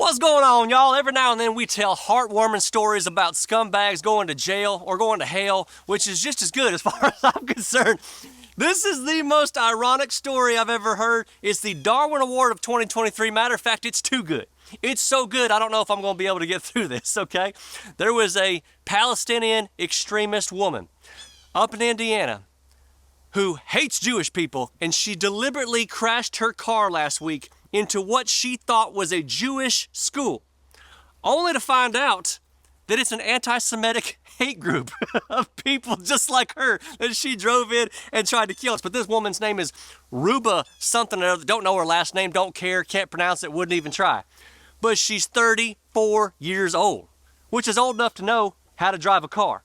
What's going on, y'all? Every now and then we tell heartwarming stories about scumbags going to jail or going to hell, which is just as good as far as I'm concerned. This is the most ironic story I've ever heard. It's the Darwin Award of 2023. Matter of fact, it's too good. It's so good, I don't know if I'm going to be able to get through this, okay? There was a Palestinian extremist woman up in Indiana who hates Jewish people, and she deliberately crashed her car last week into what she thought was a Jewish school, only to find out that it's an anti-Semitic hate group of people just like her that she drove in and tried to kill us. But this woman's name is Ruba something or other. Don't know her last name, don't care, can't pronounce it, wouldn't even try. But she's 34 years old, which is old enough to know how to drive a car.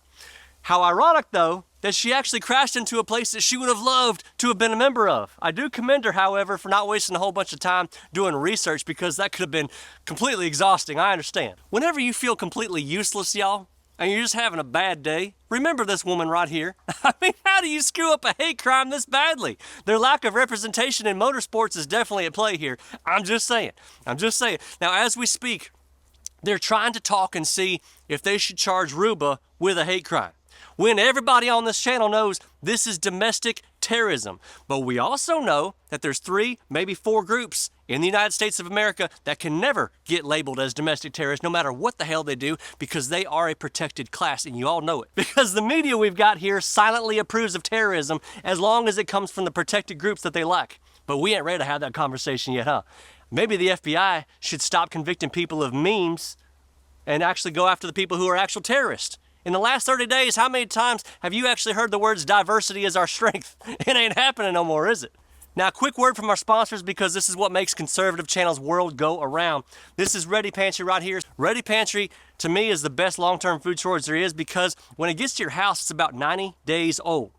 How ironic, though, that she actually crashed into a place that she would have loved to have been a member of. I do commend her, however, for not wasting a whole bunch of time doing research, because that could have been completely exhausting, I understand. Whenever you feel completely useless, y'all, and you're just having a bad day, remember this woman right here. I mean, how do you screw up a hate crime this badly? Their lack of representation in motorsports is definitely at play here. I'm just saying. Now, as we speak, they're trying to talk and see if they should charge Ruba with a hate crime, when everybody on this channel knows this is domestic terrorism. But we also know that there's 3, maybe 4 groups in the United States of America that can never get labeled as domestic terrorists, no matter what the hell they do, because they are a protected class, and you all know it. Because the media we've got here silently approves of terrorism as long as it comes from the protected groups that they like. But we ain't ready to have that conversation yet, huh? Maybe the FBI should stop convicting people of memes and actually go after the people who are actual terrorists. In the last 30 days, how many times have you actually heard the words diversity is our strength? It ain't happening no more, is it? Now, a quick word from our sponsors, because this is what makes Conservative Channel's world go around. This is Ready Pantry right here. Ready Pantry, to me, is the best long-term food storage there is, because when it gets to your house, it's about 90 days old.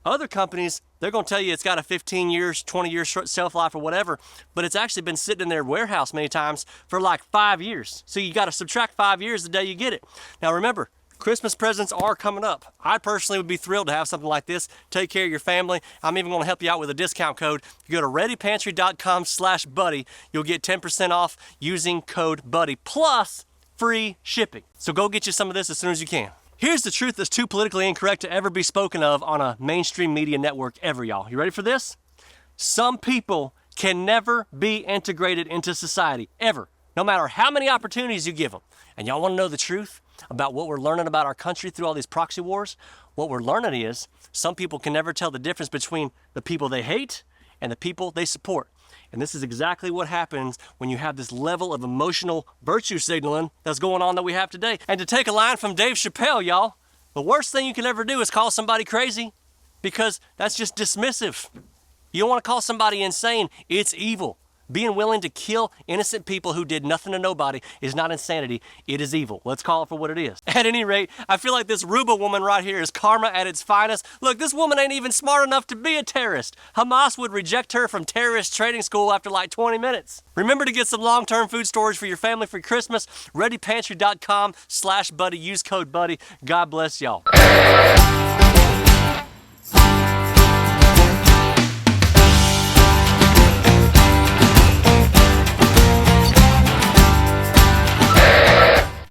Other companies, they're going to tell you it's got a 15 years, 20 years shelf life or whatever, but it's actually been sitting in their warehouse many times for like 5 years. So you got to subtract 5 years the day you get it. Now remember, Christmas presents are coming up. I personally would be thrilled to have something like this. Take care of your family. I'm even going to help you out with a discount code. If you go to readypantry.com/buddy, you'll get 10% off using code BUDDY, plus free shipping. So go get you some of this as soon as you can. Here's the truth that's too politically incorrect to ever be spoken of on a mainstream media network ever, y'all. You ready for this? Some people can never be integrated into society, ever, no matter how many opportunities you give them. And y'all want to know the truth about what we're learning about our country through all these proxy wars? What we're learning is some people can never tell the difference between the people they hate and the people they support. And this is exactly what happens when you have this level of emotional virtue signaling that's going on that we have today. And to take a line from Dave Chappelle, y'all, the worst thing you can ever do is call somebody crazy, because that's just dismissive. You don't want to call somebody insane. It's evil. Being willing to kill innocent people who did nothing to nobody is not insanity, it is evil. Let's call it for what it is. At any rate, I feel like this Ruba woman right here is karma at its finest. Look, this woman ain't even smart enough to be a terrorist. Hamas would reject her from terrorist training school after like 20 minutes. Remember to get some long-term food storage for your family for Christmas. ReadyPantry.com/buddy. Use code BUDDY. God bless y'all.